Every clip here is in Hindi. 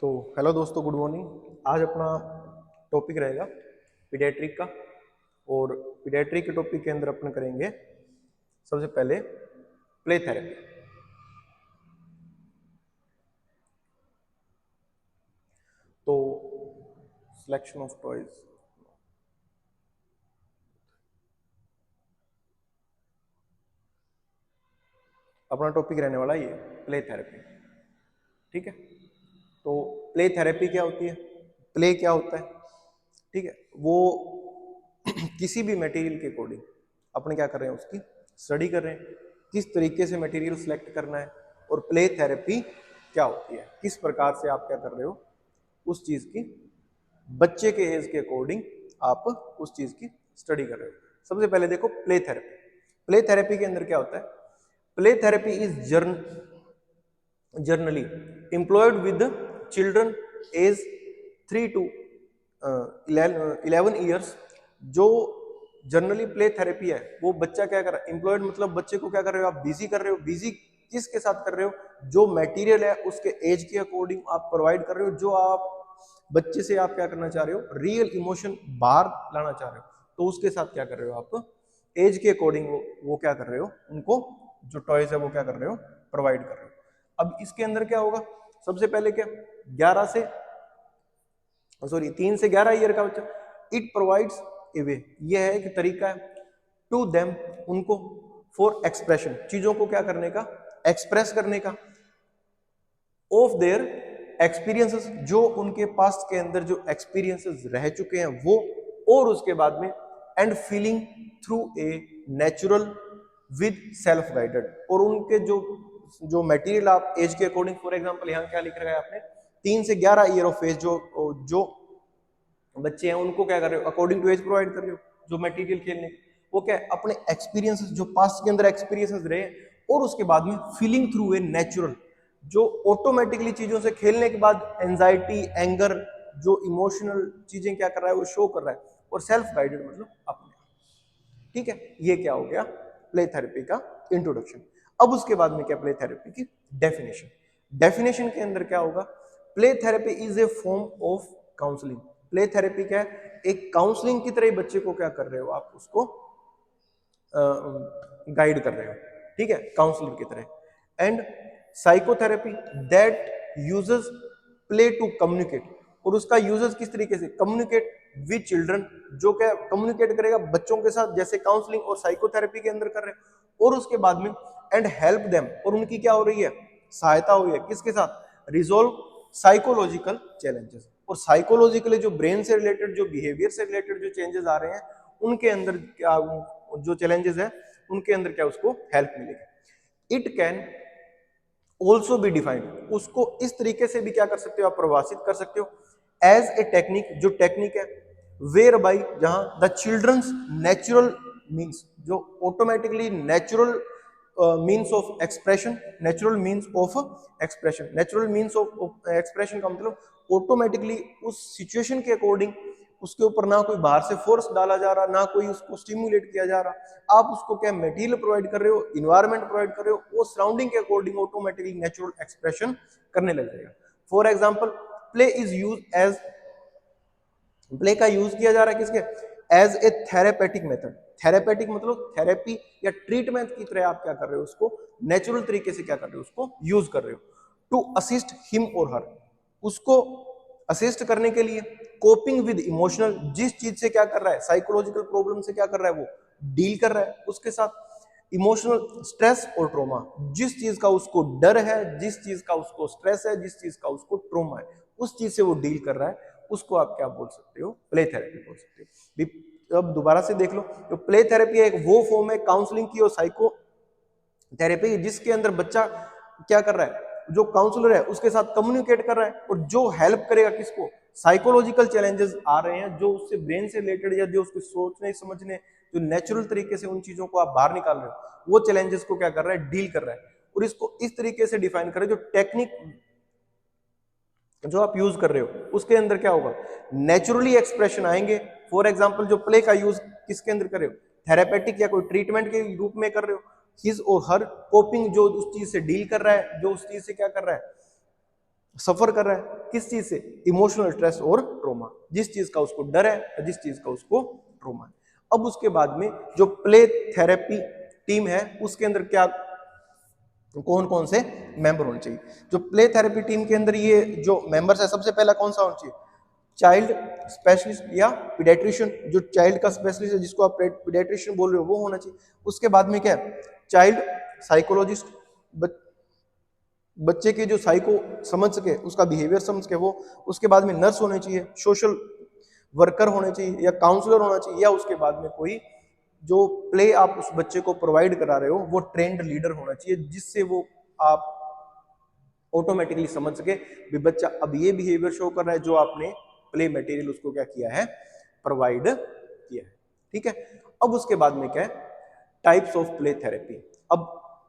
तो हेलो दोस्तों, गुड मॉर्निंग। आज अपना टॉपिक रहेगा पीडियाट्रिक का। और पीडियाट्रिक के टॉपिक के अंदर अपन करेंगे सबसे पहले प्ले थेरेपी। तो सिलेक्शन ऑफ टॉयज, अपना टॉपिक रहने वाला ये प्ले थेरेपी। ठीक है, तो प्ले थेरेपी क्या होती है, प्ले क्या होता है? ठीक है, वो किसी भी मटेरियल के अकॉर्डिंग अपन क्या कर रहे हैं, उसकी स्टडी कर रहे हैं, किस तरीके से मटेरियल सिलेक्ट करना है। और प्ले थेरेपी क्या होती है, किस प्रकार से आप क्या कर रहे हो उस चीज की, बच्चे के एज के अकॉर्डिंग आप उस चीज की स्टडी कर रहे हो। सबसे पहले देखो प्ले थेरेपी। प्ले थेरेपी के अंदर क्या होता है? Play therapy is generally employed with children age 3 to 11 years। जो जनरली प्ले थेरेपी है वो बच्चा क्या कर रहा है, एम्प्लॉयड मतलब बच्चे को क्या कर रहे हो, आप बिजी कर रहे हो। बिजी किसके साथ कर रहे हो? जो मटेरियल है उसके एज के अकॉर्डिंग आप प्रोवाइड कर रहे हो। जो आप बच्चे से आप क्या करना चाह रहे हो, रियल इमोशन बाहर लाना चाह रहे हो, तो उसके साथ क्या कर रहे हो आप, एज के अकॉर्डिंग वो क्या कर रहे हो, उनको जो टॉयज है वो क्या कर रहे हो, प्रोवाइड कर रहे हो। अब इसके अंदर क्या होगा, सबसे पहले क्या, 3 से 11 ईयर का बच्चा, इट प्रोवाइड्स ए वे, यह है एक तरीका है, टू देम, उनको, फॉर एक्सप्रेशन, चीजों को क्या करने का, एक्सप्रेस करने का, ऑफ देयर एक्सपीरियंसेस, जो उनके पास्ट के अंदर जो एक्सपीरियंसेस रह चुके हैं वो, और उसके बाद में and feeling through a natural with self guided. और उनके जो जो मटेरियल आप एज के अकॉर्डिंग, फॉर एग्जांपल यहाँ क्या लिख रखा है आपने, 3 से 11 ईयर ऑफ एज जो बच्चे हैं उनको क्या कर रहे हो, अकॉर्डिंग टू एज प्रोवाइड कर रहे हो। जो मटेरियल खेलने वो क्या है, अपने एक्सपीरियंसेस जो पास्ट के अंदर एक्सपीरियंसेस रहे, और उसके बाद में फीलिंग थ्रू ए नेचुरल, जो ऑटोमेटिकली चीजों से खेलने के बाद एंजाइटी, एंगर, जो इमोशनल चीजें क्या कर रहा है वो शो कर रहा है, और सेल्फ गाइडेड मतलब अपने। ठीक है, ये क्या हो गया प्ले थेरेपी का इंट्रोडक्शन। अब उसके बाद में क्या, प्ले थेरेपी की डेफिनेशन। डेफिनेशन के अंदर क्या होगा, play therapy is a form of counselling. Play therapy क्या है, एक काउंसलिंग की तरह बच्चे को क्या कर रहे हो, आप उसको गाइड कर रहे हो। ठीक है, काउंसलर की तरह। And psychotherapy that uses play to communicate, और उसका यूजेस किस तरीके से, कम्युनिकेट विद चिल्ड्रन, जो क्या कम्युनिकेट करेगा बच्चों के साथ, जैसे काउंसलिंग और साइकोथेरेपी के अंदर कर रहे हैं। और उसके बाद में एंड हेल्प देम, और उनकी क्या हो रही है, सहायता हो रही है, किसके साथ, रिजोल्व साइकोलॉजिकल चैलेंजेस। और साइकोलॉजिकली जो ब्रेन से रिलेटेड, जो बिहेवियर से रिलेटेड जो चेंजेस आ रहे हैं, उनके अंदर क्या, जो चैलेंजेस है उनके अंदर क्या उसको हेल्प मिलेगी। It can also be defined, उसको इस तरीके से भी क्या कर सकते हो, आप परिभाषित कर सकते हो, एज ए टेक्निक, जो टेक्निक है, वेयर बाई, जहां द चिल्ड्रंस नेचुरल मीन्स, जो automatically natural means of expression, natural means of expression, natural means of expression का मतलब ऑटोमेटिकली उस सिचुएशन के अकॉर्डिंग, उसके ऊपर ना कोई बाहर से फोर्स डाला जा रहा, ना कोई उसको स्टिमुलेट किया जा रहा, आप उसको क्या मटेरियल प्रोवाइड कर रहे हो, इन्वायरमेंट प्रोवाइड कर रहे हो, वो सराउंडिंग के अकॉर्डिंग ऑटोमेटिकली नेचुरल एक्सप्रेशन करने लग जाएगा। For example, play is use as, play का यूज किया जा रहा है किसके, as a therapeutic method. Therapeutic मतलब थेरेपी या ट्रीटमेंट की तरह आप क्या कर रहे हो, उसको नेचुरल तरीके से क्या कर रहे हो, उसको यूज कर रहे हो, टू असिस्ट हिम और हर, उसको असिस्ट करने के लिए, कोपिंग विद इमोशनल, जिस चीज से क्या कर रहा है, साइकोलॉजिकल प्रॉब्लम से क्या कर रहा है, वो डील कर रहा है उसके साथ, इमोशनल स्ट्रेस और ट्रोमा, जिस चीज का उसको डर है, जिस चीज का उसको स्ट्रेस है, जिस चीज का उसको ट्रोमा है, उस चीज से वो डील कर रहा है, उसको आप क्या बोल सकते हो, प्ले थेरेपी बोल सकते हो। अब दोबारा से देख लो, जो प्ले थेरेपी है एक वो फॉर्म है काउंसलिंग की और साइको थेरेपी, जिसके अंदर बच्चा क्या कर रहा है, जो काउंसलर है उसके साथ कम्युनिकेट कर रहा है, और जो हेल्प करेगा किसको, साइकोलॉजिकल चैलेंजेस आ रहे हैं जो उससे ब्रेन से रिलेटेड, या जो उसके सोचने समझने, जो नेचुरल तरीके से उन चीजों को आप बाहर निकाल रहे हो, वो चैलेंजेस को क्या कर रहा है, डील कर रहा है। और इसको इस तरीके से डिफाइन करें, जो टेक्निक जो आप यूज कर रहे हो उसके अंदर क्या होगा, नेचुरली एक्सप्रेशन आएंगे। फॉर एग्जांपल, जो प्ले का यूज किसके अंदर कर रहे हो, थेरेपेटिक या कोई ट्रीटमेंट के रूप में कर रहे हो, हिज और हर कोपिंग, जो उस चीज से डील कर रहा है, जो उस चीज से क्या कर रहा है, सफर कर रहा है किस चीज से, इमोशनल स्ट्रेस और ट्रॉमा, जिस चीज का उसको डर है या जिस चीज का उसको ट्रॉमा है। अब उसके बाद में जो प्ले थेरेपी टीम है उसके अंदर क्या कौन कौन से मेंबर होने चाहिए। जो प्ले थेरेपी टीम के अंदर ये जो मेंबर्स है, सबसे पहला कौन सा होना चाहिए, चाइल्ड स्पेशलिस्ट या पीडियाट्रिशियन, जो चाइल्ड का स्पेशलिस्ट है जिसको आप पीडियाट्रिशियन बोल रहे हो वो होना चाहिए। उसके बाद में क्या है, चाइल्ड साइकोलॉजिस्ट, बच्चे के जो साइको समझ सके, उसका बिहेवियर समझ के वो। उसके बाद में नर्स होने चाहिए, सोशल वर्कर होने चाहिए या काउंसलर होना चाहिए, या उसके बाद में कोई जो प्ले आप उस बच्चे को प्रोवाइड करा रहे हो वो ट्रेंड लीडर होना चाहिए, जिससे वो आप ऑटोमेटिकली समझ सके भी बच्चा अब ये बिहेवियर शो कर रहा है जो आपने प्ले मटेरियल उसको क्या किया है, प्रोवाइड किया है। ठीक है, अब उसके बाद में क्या है, टाइप्स ऑफ प्ले थेरेपी। अब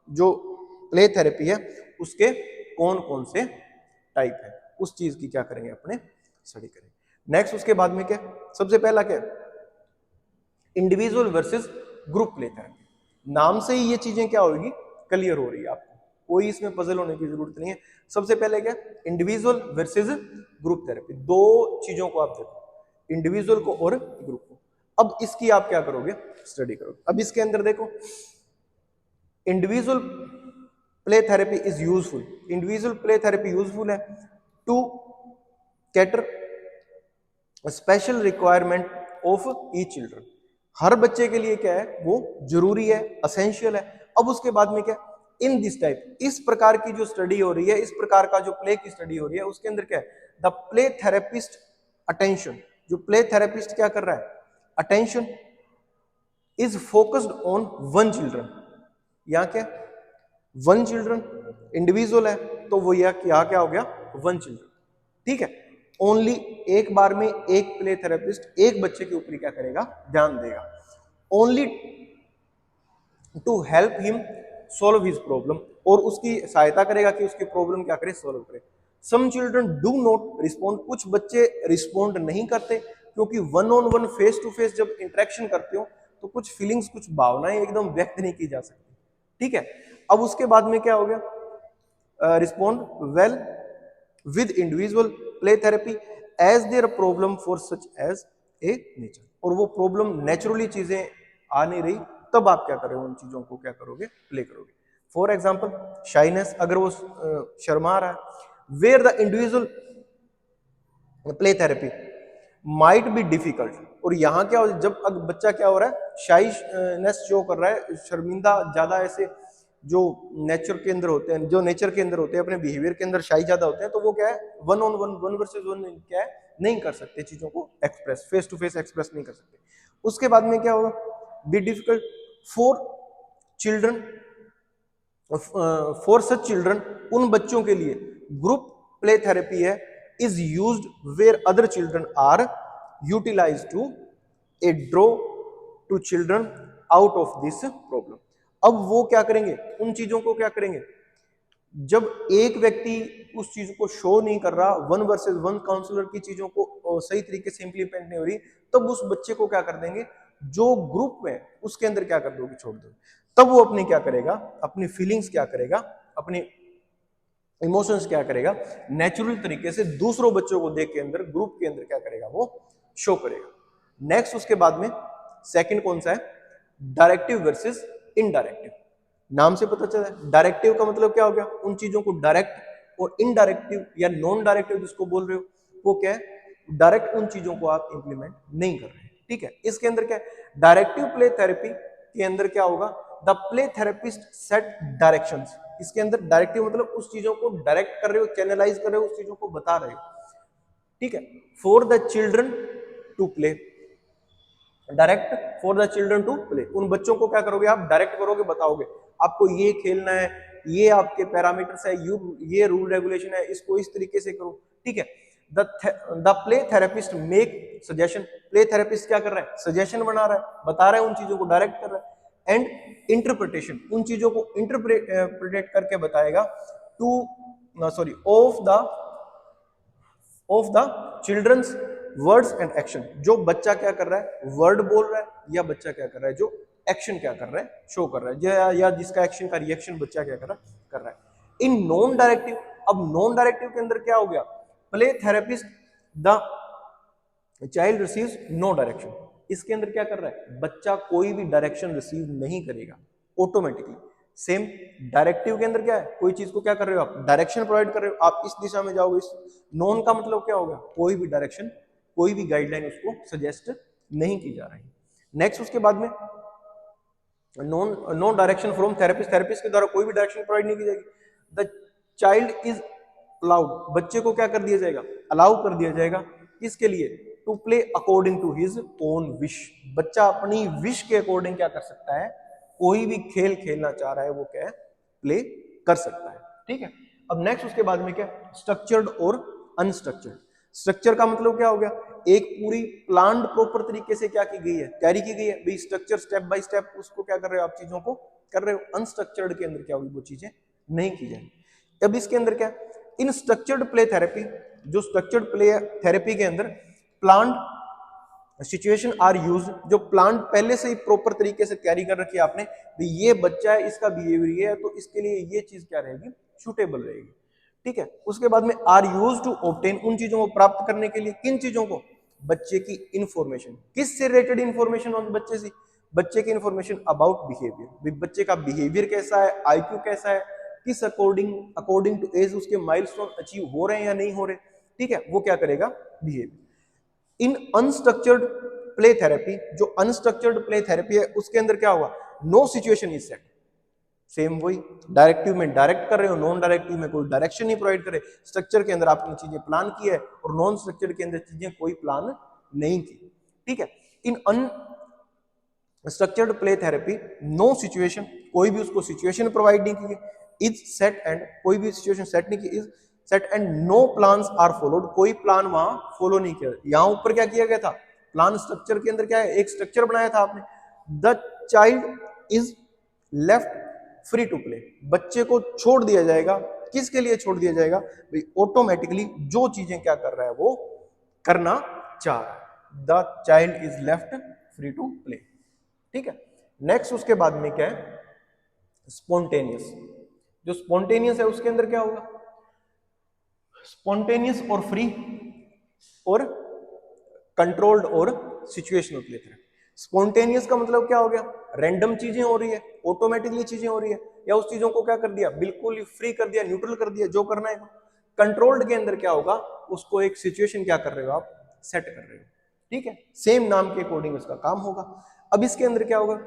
जो प्ले थेरेपी है उसके कौन कौन से टाइप है उस चीज की क्या करेंगे, अपने स्टडी करेंगे। नेक्स्ट उसके बाद में क्या, सबसे पहला क्या, individual versus group play therapy. नाम से ही ये चीजें क्या होगी, क्लियर हो रही है आपको, कोई इसमें पजल होने की जरूरत नहीं है। सबसे पहले क्या, इंडिविजुअल वर्सेस ग्रुप थेरेपी, दो चीजों को आप देखो, इंडिविजुअल को और ग्रुप को। अब इसकी आप क्या करोगे, स्टडी करोगे। अब इसके अंदर देखो, individual play therapy is useful, individual play therapy useful है to cater special requirement of each children. हर बच्चे के लिए क्या है वो जरूरी है, असेंशियल है। अब उसके बाद में क्या, इन दिस टाइप, इस प्रकार की जो स्टडी हो रही है, इस प्रकार का जो प्ले की स्टडी हो रही है उसके अंदर क्या है, द प्ले थेरेपिस्ट अटेंशन, जो प्ले थेरेपिस्ट क्या कर रहा है, attention is focused on one children. यहाँ क्या, वन चिल्ड्रन, इंडिविजुअल है तो वो यहाँ क्या हो गया, वन चिल्ड्रन। ठीक है, ओनली एक बार में एक प्ले थेरेपिस्ट एक बच्चे के ऊपर क्या करेगा, ध्यान देगा, only to help him solve his problem, और उसकी सहायता करेगा कि उसकी प्रॉब्लम क्या करे, सॉल्व करे। Some children do not respond, कुछ बच्चे रिस्पॉन्ड नहीं करते, क्योंकि one on one face to face जब इंटरेक्शन करते हो तो कुछ फीलिंग्स, कुछ भावनाएं एकदम व्यक्त नहीं की जा सकती। ठीक है, अब उसके बाद में क्या हो गया, respond well with individual play therapy as their problem for such as a nature, और वो प्रॉब्लम नेचुरली चीजें आ नहीं रही तब आप क्या करोगे, उन चीजों को क्या करोगे, प्ले करोगे। फॉर एग्जांपल शाइनेस, अगर वो शर्मा रहा है, where the individual play therapy might be difficult, और यहाँ क्या हो, जब बच्चा क्या हो रहा है, शाइनेस शो कर रहा है, शर्मिंदा ज्यादा, ऐसे जो नेचर के अंदर होते हैं, जो नेचर के अंदर होते हैं, अपने बिहेवियर के अंदर शाई ज्यादा होते हैं, तो वो क्या है, one on one, one versus one क्या है, नहीं कर सकते चीजों को express, face to face express नहीं कर सकते। उसके बाद में क्या होगा, be difficult for children, for such children, उन बच्चों के लिए ग्रुप प्ले थेरेपी है, is used where other children are utilised to a draw to children out of this problem. अब वो क्या करेंगे, उन चीजों को क्या करेंगे, जब एक व्यक्ति उस चीज को शो नहीं कर रहा, वन वर्सेस वन काउंसलर की चीजों को सही तरीके से इंप्लीमेंट नहीं हो रही, तब उस बच्चे को क्या कर देंगे, जो ग्रुप में उसके अंदर क्या कर दोगे, छोड़ दोगे। तब वो अपनी क्या करेगा, अपनी फीलिंग्स क्या करेगा, अपनी इमोशंस क्या करेगा, नेचुरल तरीके से दूसरों बच्चों को देख के अंदर, ग्रुप के अंदर क्या करेगा, वो शो करेगा। नेक्स्ट उसके बाद में सेकंड कौन सा है, डायरेक्टिव वर्सेस इनडायरेक्टिव। नाम से पता चला है, डायरेक्टिव का मतलब क्या हो गया, उन चीजों को डायरेक्ट, और इनडायरेक्टिव या नॉन डायरेक्टिव जिसको बोल रहे हो वो क्या है, डायरेक्ट उन चीजों को आप इंप्लीमेंट नहीं कर रहे। ठीक है, इसके अंदर क्या है, डायरेक्टिव प्ले थेरेपी के अंदर क्या होगा, the play therapist set directions. इसके अंदर डायरेक्टिव मतलब उस चीजों को डायरेक्ट कर रहे हो, चैनलाइज कर रहे हो, उस चीजों को बता रहे हो। ठीक है, for the children to play, direct for the children to play, उन बच्चों को क्या करोगे आप, डायरेक्ट करोगे, बताओगे आपको ये खेलना है, ये आपके पैरामीटर्स है, ये रूल रेगुलेशन है, इसको इस तरीके से करो। ठीक है, the play therapist make suggestion, play therapist क्या कर रहा है, सजेशन बना रहा है, बता रहा है, उन चीजों को डायरेक्ट कर रहा है। एंड इंटरप्रिटेशन, उन चीजों को इंटरप्रेट करके बताएगा, to sorry of the children's words and action, जो बच्चा क्या कर रहा है, वर्ड बोल रहा है, या बच्चा क्या कर रहा है, जो एक्शन क्या कर रहा है, शो कर रहा है, या जिसका एक्शन का रिएक्शन बच्चा क्या कर रहा है। इन नॉन डायरेक्टिव, अब नॉन डायरेक्टिव के अंदर क्या हो गया, play therapist the child receives no direction, इसके अंदर क्या कर रहा है, बच्चा कोई भी डायरेक्शन रिसीव नहीं करेगा ऑटोमेटिकली। सेम डायरेक्टिव के अंदर क्या है, कोई चीज को क्या कर रहे हो आप, डायरेक्शन प्रोवाइड कर रहे हो, आप इस दिशा में जाओगे, इस नॉन का मतलब क्या होगा, कोई भी डायरेक्शन, कोई भी गाइडलाइन उसको सजेस्ट नहीं की जा रही। नेक्स्ट उसके बाद में no direction from therapist, therapist के द्वारा कोई भी डायरेक्शन प्रोवाइड नहीं की जाएगी। द चाइल्ड इज अलाउड, बच्चे को क्या कर दिया जाएगा, अलाउ कर दिया जाएगा, किसके लिए, to play according to his own wish, बच्चा अपनी विश के अकॉर्डिंग क्या कर सकता है, कोई भी खेल खेलना चाह रहा है वो क्या है, प्ले कर सकता है। ठीक है, अब नेक्स्ट उसके बाद में क्या, स्ट्रक्चर्ड और अनस्ट्रक्चर्ड। स्ट्रक्चर का मतलब क्या हो गया, एक पूरी प्लान प्रॉपर तरीके से क्या की गई है, कैरी की गई है भाई, स्ट्रक्चर स्टेप बाय स्टेप उसको क्या कर रहे हो आप, चीजों को कर रहे हो। अनस्ट्रक्चर्ड के अंदर क्या होगी, वो चीजें नहीं की जाएंगी। अब इसके अंदर क्या, इन स्ट्रक्चर्ड प्ले थेरेपी, जो स्ट्रक्चर्ड प्ले थेरेपी के अंदर प्लान सिचुएशन आर यूज, जो प्लान पहले से ही प्रॉपर तरीके से कैरी कर रखी है आपने, ये बच्चा है, इसका बिहेवियर ये है, तो इसके लिए ये चीज क्या रहेगी, सूटेबल रहेगी। ठीक है, उसके बाद में आर यूज टू ऑब्टेन, उन चीजों को प्राप्त करने के लिए, किन चीजों को, बच्चे की इंफॉर्मेशन, किससे रिलेटेड इंफॉर्मेशन होगी, बच्चे से, बच्चे की इंफॉर्मेशन अबाउट बिहेवियर, बच्चे का बिहेवियर कैसा है, आईक्यू कैसा है, किस अकॉर्डिंग टू एज उसके माइलस्टोन अचीव हो रहे हैं या नहीं हो रहे। ठीक है, वो क्या करेगा, बिहेवियर। इन अनस्ट्रक्चर्ड प्ले थेरेपी, जो अनस्ट्रक्चर्ड प्ले थेरेपी है उसके अंदर क्या होगा, know situation is set, same वही डायरेक्टिव में डायरेक्ट कर रहे हो, नॉन डायरेक्टिव में कोई डायरेक्शन नहीं प्रोवाइड करे, स्ट्रक्चर के अंदर आपने चीजें प्लान की है और नॉन स्ट्रक्चर के अंदर चीजें कोई प्लान नहीं की। ठीक है, in unstructured play therapy no situation, कोई भी उसको सिचुएशन प्रोवाइड नहीं की, इज सेट एंड, कोई भी सिचुएशन सेट नहीं की, is set and no plans are followed, कोई प्लान वहां फॉलो नहीं किया। यहां ऊपर क्या किया गया था, प्लान स्ट्रक्चर के अंदर क्या है, एक स्ट्रक्चर बनाया था आपने, the child is left free to play, बच्चे को छोड़ दिया जाएगा, किसके लिए छोड़ दिया जाएगा भाई, ऑटोमेटिकली जो चीजें क्या कर रहा है वो करना चाह रहा है, the child is left free to play. ठीक है, नेक्स्ट उसके बाद में क्या है, स्पॉन्टेनियस, जो स्पॉन्टेनियस है उसके अंदर क्या होगा, स्पॉन्टेनियस और फ्री और कंट्रोल्ड और सिचुएशनल प्ले थेरेपी। स्पॉन्टेनियस का मतलब क्या हो गया, रैंडम चीजें हो रही है, ऑटोमेटिकली चीजें हो रही है, या उस चीजों को क्या कर दिया, बिल्कुल फ्री कर दिया, न्यूट्रल कर दिया, जो करना है। कंट्रोल्ड के अंदर क्या होगा, उसको एक सिचुएशन क्या कर रहे हो आप, सेट कर रहे हो। ठीक है, सेम नाम के अकॉर्डिंग उसका काम होगा। अब इसके अंदर क्या होगा,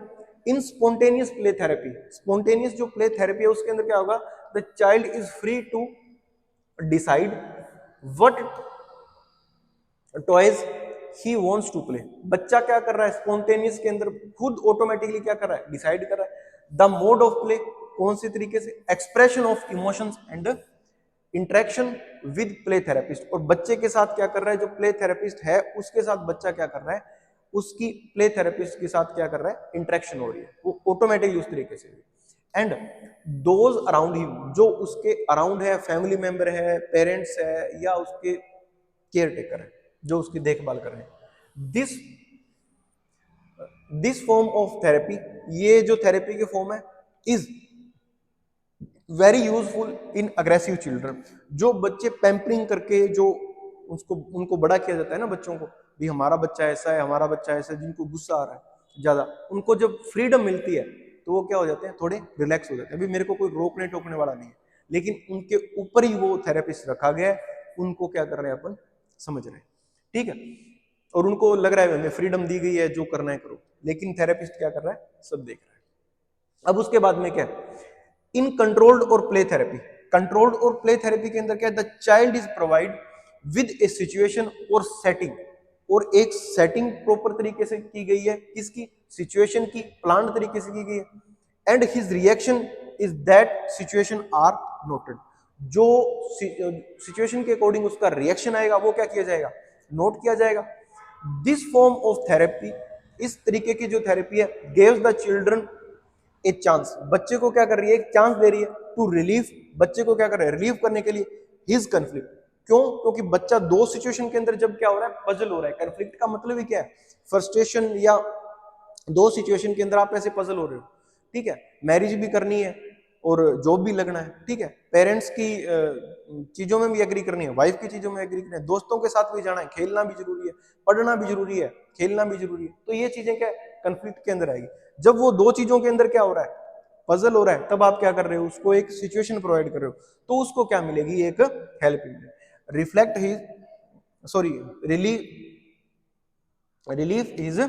in spontaneous play therapy, spontaneous जो प्ले थेरेपी है उसके अंदर क्या होगा, the child is free to decide what toys he wants to play, बच्चा क्या कर रहा है, स्पॉन्टेनियस के अंदर खुद ऑटोमेटिकली क्या कर रहा है, डिसाइड कर रहा है। द मोड ऑफ प्ले, कौन सी तरीके से, expression of emotions and interaction with play therapist, और बच्चे के साथ क्या कर रहा है, जो प्ले थेरेपिस्ट है उसके साथ बच्चा क्या कर रहा है, उसकी प्ले थेरेपिस्ट के साथ क्या कर रहा है, इंटरेक्शन हो रही है, वो ऑटोमेटिकली उस तरीके से। एंड दोज अराउंड हिम, जो उसके अराउंड है, फैमिली मेंबर है, पेरेंट्स है, या उसके केयर टेकर है जो उसकी देखभाल कर रहे हैं। दिस फॉर्म ऑफ थेरेपी, ये जो थेरेपी के फॉर्म है, is very useful in aggressive children, जो बच्चे पैम्परिंग करके जो उनको बड़ा किया जाता है ना बच्चों को, भी हमारा बच्चा ऐसा है, हमारा बच्चा ऐसा है, जिनको गुस्सा आ रहा है ज्यादा, उनको जब फ्रीडम मिलती है तो वो क्या हो जाते हैं, थोड़े रिलैक्स हो जाते हैं, अभी मेरे को कोई रोकने टोकने वाला नहीं है, लेकिन उनके ऊपर ही वो थेरेपिस्ट रखा गया है, उनको क्या कर रहे हैं अपन समझ रहे हैं। ठीक है, और उनको लग रहा है हमें फ्रीडम दी गई है, जो करना है करो, लेकिन थेरेपिस्ट क्या कर रहा है, सब देख रहा है। अब उसके बाद में क्या, इन कंट्रोल्ड और प्ले थेरेपी, कंट्रोल्ड और प्ले थेरेपी के अंदर क्या है, the child is provide with A situation और सेटिंग, और एक सेटिंग प्रॉपर तरीके से की गई है, किसकी, सिचुएशन की, प्लान तरीके से की गई है, and his reaction is that situation are noted, जो सिचुएशन के अकॉर्डिंग उसका रिएक्शन आएगा वो क्या किया जाएगा, नोट किया जाएगा। दिस फॉर्म ऑफ थेरेपी, इस तरीके की जो थेरेपी है, gives the children a chance, बच्चे को क्या कर रही है, एक चांस दे रही है, टू रिलीफ, बच्चे को क्या कर रहा है, रिलीव करने के लिए हिज कंफ्लिक्ट। क्यों, क्योंकि बच्चा दो सिचुएशन के अंदर जब क्या हो रहा है, पजल हो रहा है। कंफ्लिक्ट का मतलब ही क्या है, फ्रस्ट्रेशन, या दो सिचुएशन के अंदर आप ऐसे पजल हो रहे हो। ठीक है, मैरिज भी करनी है, और जॉब भी लगना है, ठीक है, पेरेंट्स की चीजों में भी एग्री करनी है, वाइफ की चीजों में एग्री करनी है, दोस्तों के साथ भी जाना है, खेलना भी जरूरी है, पढ़ना भी जरूरी है, खेलना भी जरूरी है। तो ये चीजें क्या कंफ्लिक्ट के अंदर आएगी। जब वो दो चीजों के अंदर क्या हो रहा है, पजल हो रहा है, तब आप क्या कर रहे हो, उसको एक सिचुएशन प्रोवाइड कर रहे हो, तो उसको क्या मिलेगी, एक हेल्प मिलेगी। Reflect his sorry relief is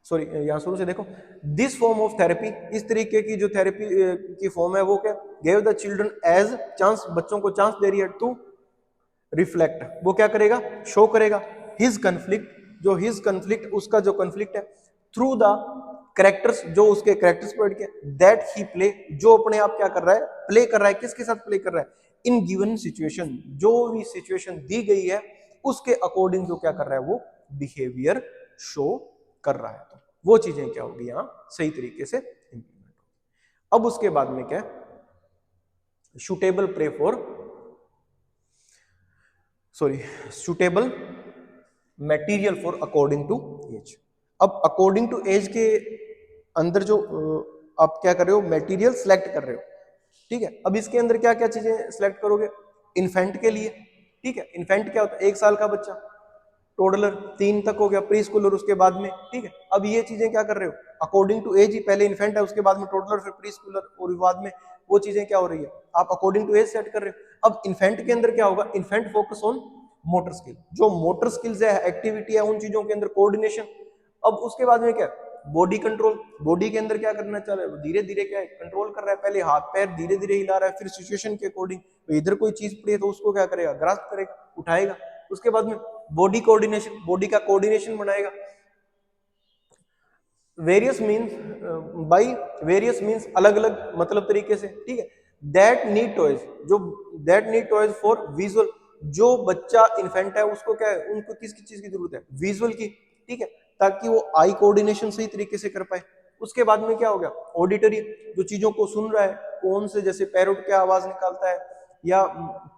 sorry यहां शुरू से देखो, दिस फॉर्म ऑफ थेरेपी, इस तरीके की जो थेरेपी की फॉर्म है वो क्या, gave the children age chance, बच्चों को चांस दे रही है टू रिफ्लेक्ट, वो क्या करेगा, शो करेगा हिज कन्फ्लिक्ट, जो हिज कन्फ्लिक्ट, उसका जो कन्फ्लिक्ट है, थ्रू द कैरेक्टर्स, जो उसके कैरेक्टर्स पढ़ के, दैट ही प्ले, जो अपने आप क्या कर रहा है, प्ले कर रहा है, किसके साथ प्ले कर रहा है, इन गिवन सिचुएशन, जो भी सिचुएशन दी गई है उसके अकॉर्डिंग जो क्या कर रहा है, वो बिहेवियर शो कर रहा है। तो वो चीजें क्या होगी यहां सही तरीके से इंप्लीमेंट होगी। अब उसके बाद में क्या, suitable play for suitable material for according to age. अब अकॉर्डिंग टू एज के अंदर जो आप क्या कर रहे हो, मटेरियल सिलेक्ट कर रहे हो, ठीक है। अब इसके अंदर क्या क्या चीजें सिलेक्ट करोगे, इन्फेंट के लिए, ठीक है, इन्फेंट क्या होता है, 1 साल का बच्चा, टोडलर 3 तक हो गया, प्री स्कूलर उसके बाद में, ठीक है। अब ये चीजें क्या कर रहे हो, अकॉर्डिंग टू एज ही, पहले इन्फेंट है, उसके बाद में टोडलर, फिर प्री स्कूलर, और बाद में वो चीजें क्या हो रही है, आप अकॉर्डिंग टू एज सेट कर रहे हो। अब इन्फेंट के अंदर क्या होगा, infant focus on motor skill, जो मोटर स्किल्स है, एक्टिविटी है, उन चीजों के अंदर कोऑर्डिनेशन। अब उसके बाद में क्या, बॉडी कंट्रोल, बॉडी के अंदर क्या करना चाह रहा है, धीरे धीरे क्या है, कंट्रोल कर रहा है, पहले हाथ पैर धीरे धीरे हिला रहा है, फिर सिचुएशन के अकॉर्डिंग, तो इधर कोई चीज पड़ी है तो उसको क्या करेगा, ग्रास्प करेगा, उठाएगा। उसके बाद में बॉडी कोऑर्डिनेशन, बॉडी का कोऑर्डिनेशन बनाएगा। Various means by various means अलग अलग मतलब तरीके से, ठीक है। दैट नीड टॉयज, जो that need toys for visual, जो बच्चा इन्फेंट है उसको क्या है, उनको किसकी चीज की जरूरत है, विजुअल की, ठीक है, ताकि वो आई कोऑर्डिनेशन सही तरीके से कर पाए। उसके बाद में क्या हो गया, ऑडिटरी, जो चीजों को सुन रहा है, कौन से, जैसे पैरोट क्या आवाज निकालता है, या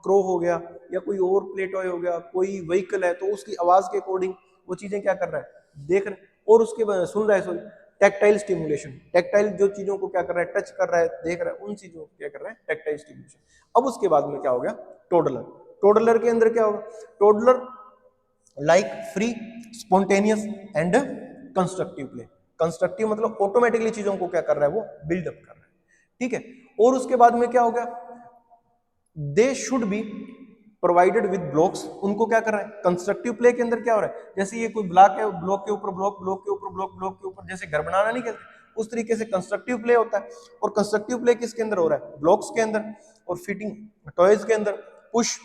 क्रो हो गया, या कोई और प्ले टॉय हो गया, कोई व्हीकल है तो उसकी आवाज के अकॉर्डिंग वो चीजें क्या कर रहा है, देख रहे, और उसके बाद सुन रहा है, सॉरी, टेक्टाइल स्टिमुलेशन, टेक्टाइल जो चीजों को क्या कर रहा है, टच कर रहा है, देख रहा है, उन चीजों को क्या कर रहा है, टेक्टाइल स्टिमुलेशन। अब उसके बाद में क्या हो गया, टोडलर, टोडलर के अंदर क्या होगा, toddler like free, spontaneous and constructive play, constructive मतलब ऑटोमेटिकली चीजों को क्या कर रहा है, वो बिल्डअप कर रहा है, ठीक है। और उसके बाद में क्या हो गया, they should be provided with blocks, उनको क्या कर रहा है, कंस्ट्रक्टिव प्ले के अंदर क्या हो रहा है, जैसे ये कोई ब्लॉक है, ब्लॉक के ऊपर ब्लॉक, ब्लॉक के ऊपर ब्लॉक, ब्लॉक के ऊपर, जैसे घर बनाना नहीं कहते, उस तरीके से कंस्ट्रक्टिव प्ले होता है। और कंस्ट्रक्टिव प्ले किसके अंदर हो रहा है, ब्लॉक्स के अंदर, और फिटिंग टॉयज के अंदर, पुश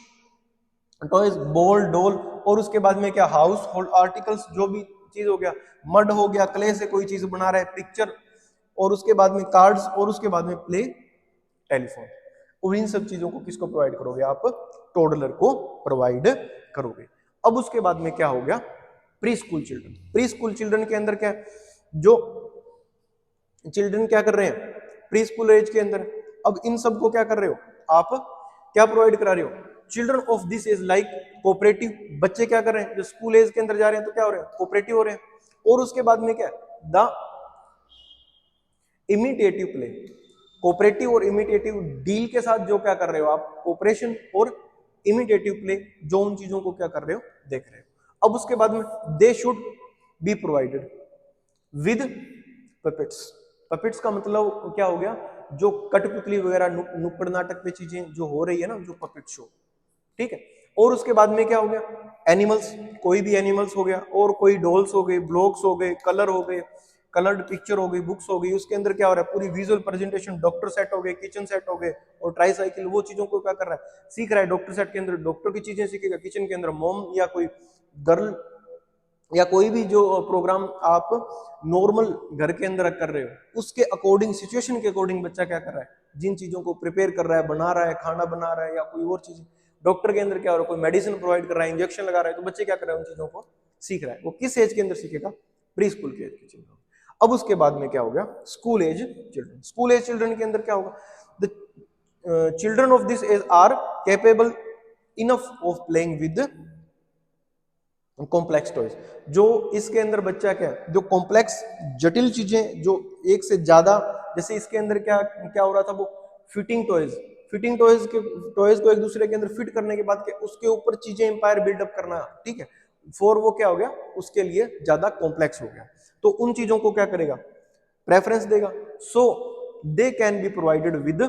टॉयज, बॉल, डॉल, और उसके बाद में क्या, हाउस होल्ड आर्टिकल्स, जो भी चीज हो गया, मड हो गया, क्ले से कोई चीज बना रहा है, पिक्चर, और उसके बाद में कार्ड्स, और उसके बाद में प्ले टेलीफोन। और इन सब चीजों को किसको प्रोवाइड करोगे, आप टोडलर को प्रोवाइड करोगे। अब उसके बाद में क्या हो गया, pre school children, pre school children के अंदर क्या, जो चिल्ड्रन क्या कर रहे हैं, प्री स्कूल एज के अंदर। अब इन सब को क्या कर रहे हो, आप क्या प्रोवाइड करा रहे हो, children of this age like cooperative, बच्चे क्या कर रहे हैं, जो स्कूल एज के अंदर जा रहे हैं तो क्या हो रहे हैं, कोऑपरेटिव हो रहे हैं। और उसके बाद में क्या, द इमिटेटिव प्ले, कोऑपरेटिव और इमिटेटिव डील के साथ जो क्या कर रहे हो आप, कोऑपरेशन और इमिटेटिव प्ले, जो उन चीजों को क्या कर रहे हो, देख रहे हो। अब उसके बाद में they should be provided with puppets, puppets का मतलब क्या हो गया, जो कठपुतली वगैरह, नुक्कड़ नाटक पे चीजें जो हो रही है ना, जो पपेट शो, ठीक है। और उसके बाद में क्या हो गया, एनिमल्स, कोई भी एनिमल्स हो गया, और कोई डॉल्स हो गए, ब्लॉक्स हो गए, कलर हो गए, कलर्ड पिक्चर हो गई, बुक्स हो गई, उसके अंदर क्या हो रहा है, पूरी विजुअल प्रेजेंटेशन, डॉक्टर सेट हो गए, किचन सेट हो गए, और ट्राई साइकिल, वो चीजों को क्या कर रहा है, सीख रहा है। डॉक्टर सेट के अंदर डॉक्टर की चीजें सीखेगा, किचन के अंदर मॉम या कोई गर्ल, या कोई भी जो प्रोग्राम आप नॉर्मल घर के अंदर कर रहे हो, उसके अकॉर्डिंग, सिचुएशन के अकॉर्डिंग बच्चा क्या कर रहा है, जिन चीजों को प्रिपेयर कर रहा है, बना रहा है, खाना बना रहा है, या कोई और चीज। डॉक्टर के अंदर क्या हो रहा है, कोई मेडिसिन प्रोवाइड कर रहा है, इंजेक्शन लगा रहा है, तो बच्चे क्या कर रहे हैं, उन चीजों को सीख रहा है। वो किस एज के अंदर सीखेगा, प्री स्कूल के एज के चिल्ड्रन। अब उसके बाद में क्या हो गया, school age children, school age children के अंदर क्या होगा, the children of this age are capable enough of playing with complex toys, जो इसके अंदर बच्चा क्या है, जो कॉम्प्लेक्स जटिल चीजें जो एक से ज्यादा, जैसे इसके अंदर क्या क्या हो रहा था, वो फिटिंग टॉयज, फिटिंग टॉयज को एक दूसरे के अंदर फिट करने के बाद उसके ऊपर चीजें एम्पायर बिल्डअप करना, ठीक है, फोर वो क्या हो गया, उसके लिए ज्यादा कॉम्प्लेक्स हो गया, तो उन चीजों को क्या करेगा, प्रेफरेंस देगा। So they can be provided with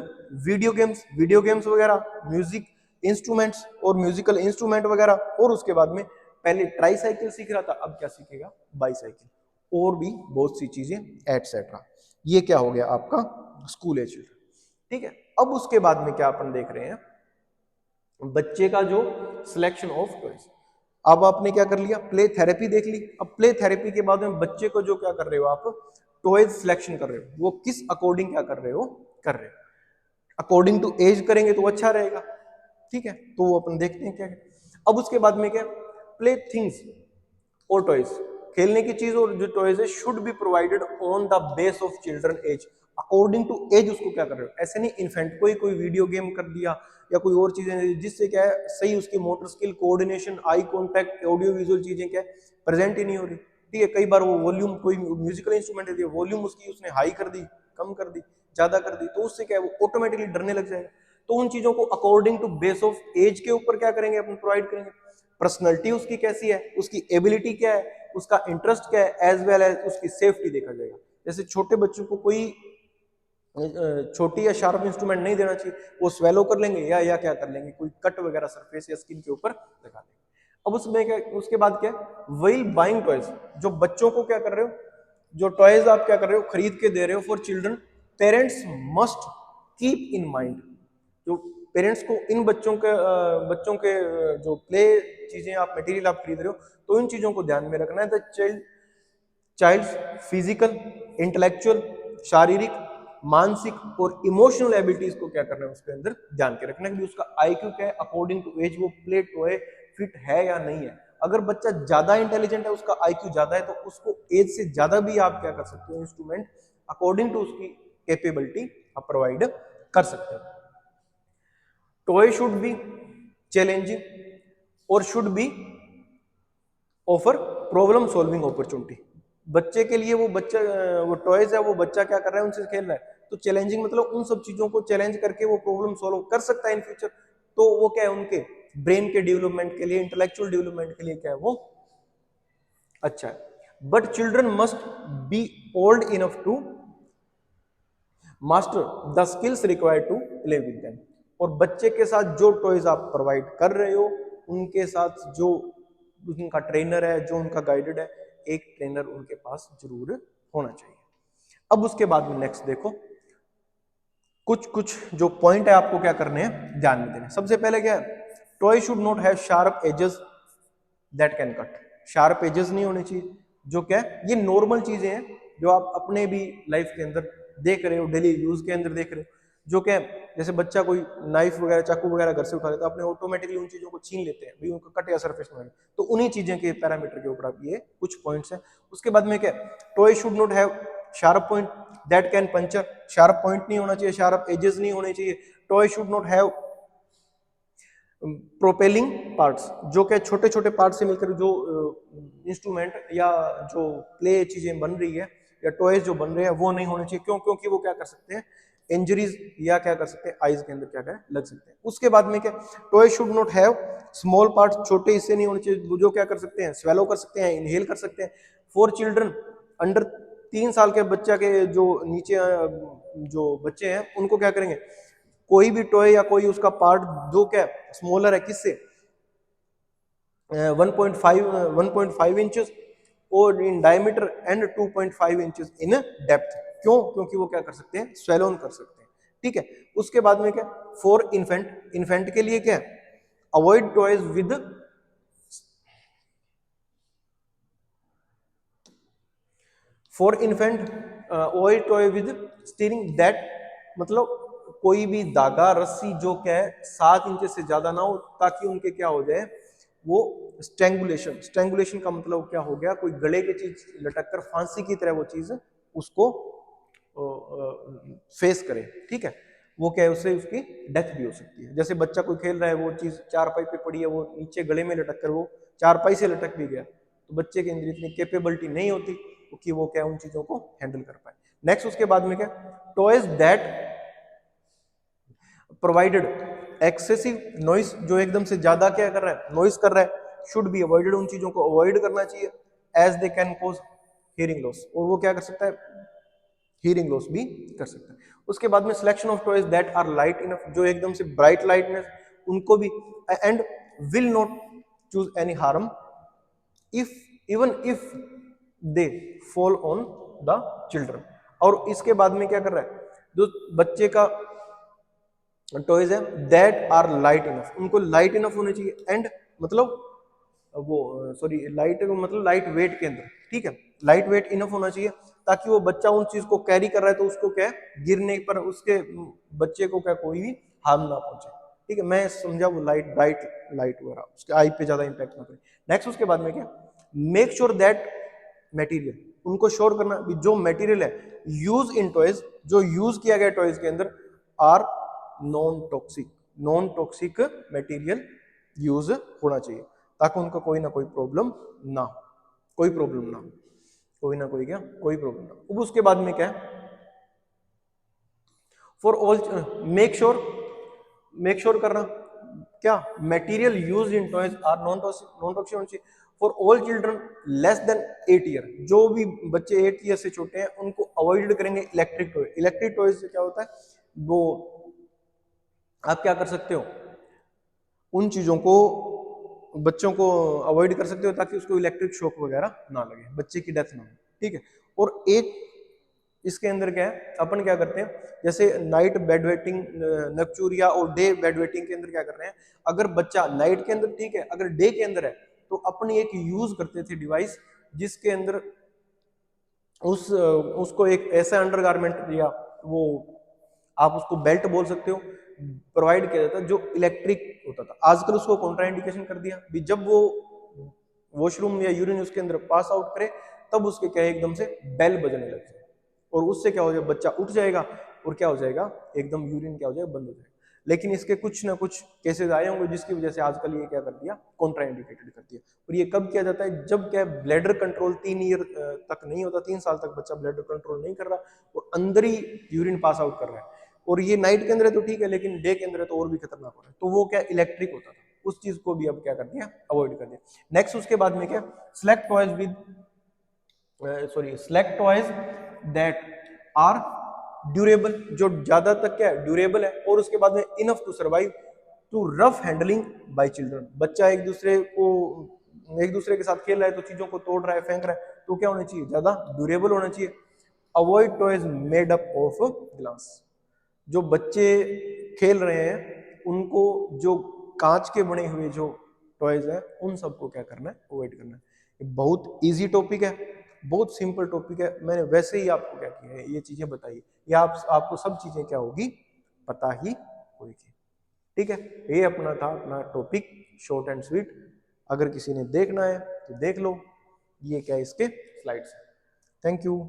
video games वगैरह, म्यूजिक इंस्ट्रूमेंट्स और म्यूजिकल इंस्ट्रूमेंट वगैरह, और उसके बाद में पहले ट्राई साइकिल सीख रहा था, अब क्या सीखेगा, बाईसाइकिल, और भी बहुत सी चीजें एटसेट्रा। ये क्या हो गया आपका स्कूल एज चिल्ड्रन, ठीक है। अब उसके बाद में क्या अपन देख रहे हैं, बच्चे का जो सिलेक्शन ऑफ टॉयज। अब आपने क्या कर लिया, प्ले थेरेपी देख ली। अब प्ले थेरेपी के बाद में बच्चे को जो क्या कर रहे हो आप, टॉयज सिलेक्शन कर रहे हो, वो किस अकॉर्डिंग क्या कर रहे हो, कर रहे हो अकॉर्डिंग टू एज करेंगे तो अच्छा रहेगा, ठीक है। तो वो अपन देखते हैं क्या है। अब उसके बाद में क्या, प्ले थिंग्स और टॉयज, खेलने की चीज और जो टॉयज है should be provided on the base of children age, according to age उसको क्या कर रहे हो, ऐसे नहीं इन्फेंट कोई वीडियो गेम कर दिया या कोई और चीजें जिससे क्या है सही उसकी motor skill, coordination, eye contact, audio visual चीजें क्या है प्रेजेंट ही नहीं हो रही, ठीक है। कई बार वो वॉल्यूम, कोई म्यूजिकल इंस्ट्रूमेंट है वॉल्यूम उसकी उसने हाई कर दी, कम कर दी, ज्यादा कर दी, तो उससे क्या है वो ऑटोमेटिकली डरने लग जाएगा। तो उन चीजों को according to base of age के ऊपर क्या करेंगे अपन, प्रोवाइड करेंगे। पर्सनैलिटी उसकी कैसी है, उसकी एबिलिटी क्या है, उसका इंटरेस्ट क्या है, एज वेल एज उसकी सेफ्टी देखा जाएगा। जैसे छोटे बच्चों को कोई छोटी या शार्प इंस्ट्रूमेंट नहीं देना चाहिए, वो स्वेलो कर लेंगे या क्या कर लेंगे, कोई कट वगैरह सरफेस या स्किन के ऊपर लगा देंगे। अब उसमें क्या, उसके बाद क्या, व्हाइल बाइंग टॉयज, जो बच्चों को क्या कर रहे हो, जो टॉयज आप क्या कर रहे हो, खरीद के दे रहे हो for children, parents must keep in mind, जो पेरेंट्स को इन बच्चों के जो प्ले चीजें आप मटेरियल आप खरीद रहे हो, तो इन चीजों को ध्यान में रखना है। द चाइल्ड फिजिकल, इंटेलेक्चुअल, शारीरिक, मानसिक और इमोशनल एबिलिटीज को क्या करना है उसके अंदर ध्यान के रखना है कि उसका आईक्यू क्या है, अकॉर्डिंग टू एज वो प्ले टॉय फिट है या नहीं है। अगर बच्चा ज्यादा इंटेलिजेंट है, उसका आईक्यू ज्यादा है, तो उसको एज से ज्यादा भी आप क्या कर सकते हो, इंस्ट्रूमेंट अकॉर्डिंग टू उसकी कैपेबिलिटी आप प्रोवाइड कर सकते हो। टॉय शुड बी चैलेंजिंग और should be offer problem solving opportunity. बच्चे के लिए वो टॉयज है, वो बच्चा क्या कर रहा है, उनसे खेल रहा है, तो चैलेंजिंग मतलब उन सब चीजों को चैलेंज करके वो प्रॉब्लम सॉल्व कर सकता है इन फ्यूचर, तो वो क्या है उनके ब्रेन के डेवलपमेंट के लिए, इंटेलेक्चुअल डेवलपमेंट के लिए क्या है वो अच्छा है। But children must be old enough to master the skills required to play with them. और बच्चे के साथ जो टॉयज आप प्रोवाइड कर रहे हो, उनके साथ जो उनका ट्रेनर है, जो उनका गाइडेड है, एक ट्रेनर उनके पास जरूर होना चाहिए। अब उसके बाद में नेक्स्ट देखो, कुछ कुछ जो पॉइंट है आपको क्या करने हैं, ध्यान में देने। सबसे पहले क्या है, toy should not have sharp edges that can cut. Sharp edges नहीं होने चाहिए, जो क्या है, ये नॉर्मल चीजें हैं जो आप अपने भी लाइफ के अंदर देख रहे हो, डेली यूज के अंदर देख रहे हो, जो क्या है, जैसे बच्चा कोई नाइफ वगैरह, चाकू वगैरह घर से उठा लेता है, अपने ऑटोमेटिकली उन चीजों को छीन लेते हैं, भाई उनको कट या सरफेस में, तो उन्हीं चीजें के पैरामीटर के ऊपर आप ये कुछ पॉइंट्स हैं। उसके बाद में क्या, toy should not have sharp point that can puncture. Sharp point नहीं होना चाहिए, शार्प एजेस नहीं होने चाहिए। Toy should not have propelling parts, जो क्या छोटे छोटे पार्ट से मिलकर जो इंस्ट्रूमेंट या जो प्ले चीजें बन रही है या टॉयज जो बन रहे हैं वो नहीं होने चाहिए। क्यों? क्योंकि वो क्या कर सकते हैं, इंजरीज या क्या कर सकते हैं, आईज के अंदर क्या करें लग सकते हैं। उसके बाद में क्या, toy should not have small part, छोटे हिस्से नहीं होने चाहिए, जो क्या कर सकते हैं, स्वेलो कर सकते हैं, इनहेल कर सकते हैं। फॉर चिल्ड्रन अंडर 3 साल के बच्चा के जो नीचे जो बच्चे हैं उनको क्या करेंगे, कोई भी टॉय या कोई उसका पार्ट जो क्या स्मॉलर है किससे 1.5 इंचेस और in diameter and 2.5 inches in depth. क्यों? क्योंकि वो क्या कर सकते हैं, स्वेलो ऑन कर सकते हैं, ठीक है। उसके बाद में क्या, फॉर इन्फेंट, इन्फेंट के लिए क्या है, avoid toys with for infant avoid toy with steering that, मतलब कोई भी धागा रस्सी जो क्या है 7 इंच से ज्यादा ना हो, ताकि उनके क्या हो जाए वो स्ट्रेंगुलेशन। स्ट्रेंगुलेशन का मतलब क्या हो गया, कोई गले की चीज लटक कर फांसी की तरह वो चीज उसको फेस करे, ठीक है। वो क्या है, उससे उसकी डेथ भी हो सकती है। जैसे बच्चा कोई खेल रहा है, वो चीज चारपाई पे पड़ी है, वो नीचे गले में लटक कर वो चारपाई से लटक भी गया तो बच्चे के अंदर इतनी कैपेबिलिटी नहीं होती कि वो क्या उन चीजों को हैंडल कर पाए। नेक्स्ट उसके बाद में क्या, toys that provided excessive noise, जो एकदम से ज्यादा क्या कर रहा है, नॉइस कर रहा है, शुड बी अवॉइडेड, उन चीजों को अवॉइड करना चाहिए, as they can cause hearing loss, और वो क्या कर सकता है, हियरिंग लॉस भी कर सकता है। उसके बाद में selection of toys that are light enough, जो एकदम से ब्राइट लाइटनेस उनको भी, and will not choose any harm if even if they fall on the children. और इसके बाद में क्या कर रहा है, जो बच्चे का टॉयज है दैट आर लाइट इनफ, उनको लाइट इनफ होने चाहिए, एंड मतलब वो सॉरी लाइट मतलब लाइट वेट के अंदर, ठीक है, लाइट वेट इनफ होना चाहिए ताकि वो बच्चा उन चीज को कैरी कर रहा है तो उसको क्या है, गिरने पर उसके बच्चे को क्या कोई भी हार्म ना पहुंचे, ठीक है, मैं समझा वो लाइट ब्राइट लाइट वगैरह उसके आई पे ज्यादा इंपैक्ट ना करे। नेक्स्ट उसके बाद में क्या, मेक श्योर दैट मटेरियल, उनको श्योर करना भी जो मटेरियल है यूज इन टॉयज, जो यूज किया गया टॉयज के अंदर, are non toxic material use होना चाहिए ताकि उनको कोई ना कोई प्रॉब्लम ना हो, कोई प्रॉब्लम ना हो, कोई ना कोई क्या, कोई प्रॉब्लम ना हो। अब उसके बाद में क्या है, फॉर ऑल मेक श्योर करना क्या, material use in toys are non toxic होना चाहिए for all children less than 8 year, जो भी बच्चे 8 ईयर से छोटे हैं उनको अवॉइड करेंगे इलेक्ट्रिक टॉय। इलेक्ट्रिक टॉयज से क्या होता है, वो आप क्या कर सकते हो, उन चीजों को बच्चों को अवॉइड कर सकते हो ताकि उसको इलेक्ट्रिक शॉक वगैरह ना लगे, बच्चे की डेथ ना हो, ठीक है। और एक इसके अंदर क्या है, अपन क्या करते हैं, जैसे नाइट बेड वेटिंग नक्चूरिया और डे बेड वेटिंग के अंदर क्या कर रहे हैं, अगर बच्चा नाइट के अंदर ठीक है, अगर डे के अंदर है तो अपन एक यूज करते थे डिवाइस जिसके अंदर उसको एक ऐसा अंडरगारमेंट दिया, वो आप उसको बेल्ट बोल सकते हो, प्रोवाइड किया जाता जो इलेक्ट्रिक होता था। आजकल उसको कॉन्ट्राइंडिकेशन कर दिया भी, जब वो वॉशरूम या यूरिन उसके अंदर पास आउट करे तब उसके क्या है, एकदम से बेल बजने लग जाए और उससे क्या हो जाएगा, बच्चा उठ जाएगा और क्या हो जाएगा, एकदम यूरिन क्या हो जाएगा, बंद हो जाएगा। लेकिन इसके कुछ ना कुछ केसेस आए होंगे जिसकी वजह से आजकल ये क्या कर दिया, कॉन्ट्राइंडिकेटेड कर दिया। और ये कब किया जाता है, जब क्या ब्लैडर कंट्रोल 3 ईयर तक नहीं होता, 3 साल तक बच्चा ब्लैडर कंट्रोल नहीं कर रहा और अंदर ही यूरिन पास आउट कर रहा है, और ये नाइट के अंदर है तो ठीक है, लेकिन डे के अंदर है तो और भी खतरनाक हो रहा है, तो वो क्या इलेक्ट्रिक होता था, उस चीज को भी अब क्या कर दिया, अवॉइड कर दिया। नेक्स्ट उसके बाद में क्या, select toys with select toys that are durable, जो ज्यादा तक क्या है, ड्यूरेबल है, और उसके बाद में enough to survive to rough handling by children. बच्चा एक दूसरे के साथ खेल रहा है तो चीजों को तोड़ रहा है, फेंक रहा है, तो क्या होना चाहिए, ज्यादा ड्यूरेबल होना चाहिए। Avoid toys made up of glass, जो बच्चे खेल रहे हैं उनको जो कांच के बने हुए जो टॉयज है उन सबको क्या करना है, अवॉइड करना है। ये बहुत इजी टॉपिक है, बहुत सिंपल टॉपिक है, मैंने वैसे ही आपको क्या किया है, ये चीजें बताई, ये आपको सब चीजें क्या होगी, पता ही होगी, ठीक है। ये अपना था अपना टॉपिक, शॉर्ट एंड स्वीट। अगर किसी ने देखना है तो देख लो, ये क्या है, इसके स्लाइड्स। Thank you.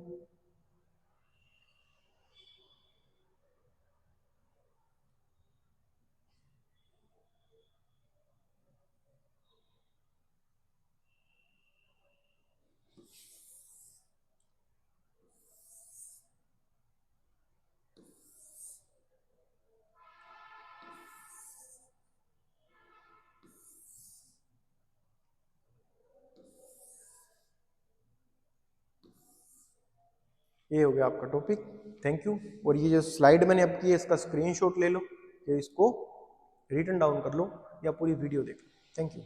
ये हो गया आपका टॉपिक, थैंक यू। और ये जो स्लाइड मैंने अब की है इसका स्क्रीनशॉट ले लो, या इसको रिटन डाउन कर लो, या पूरी वीडियो देख लो। Thank you.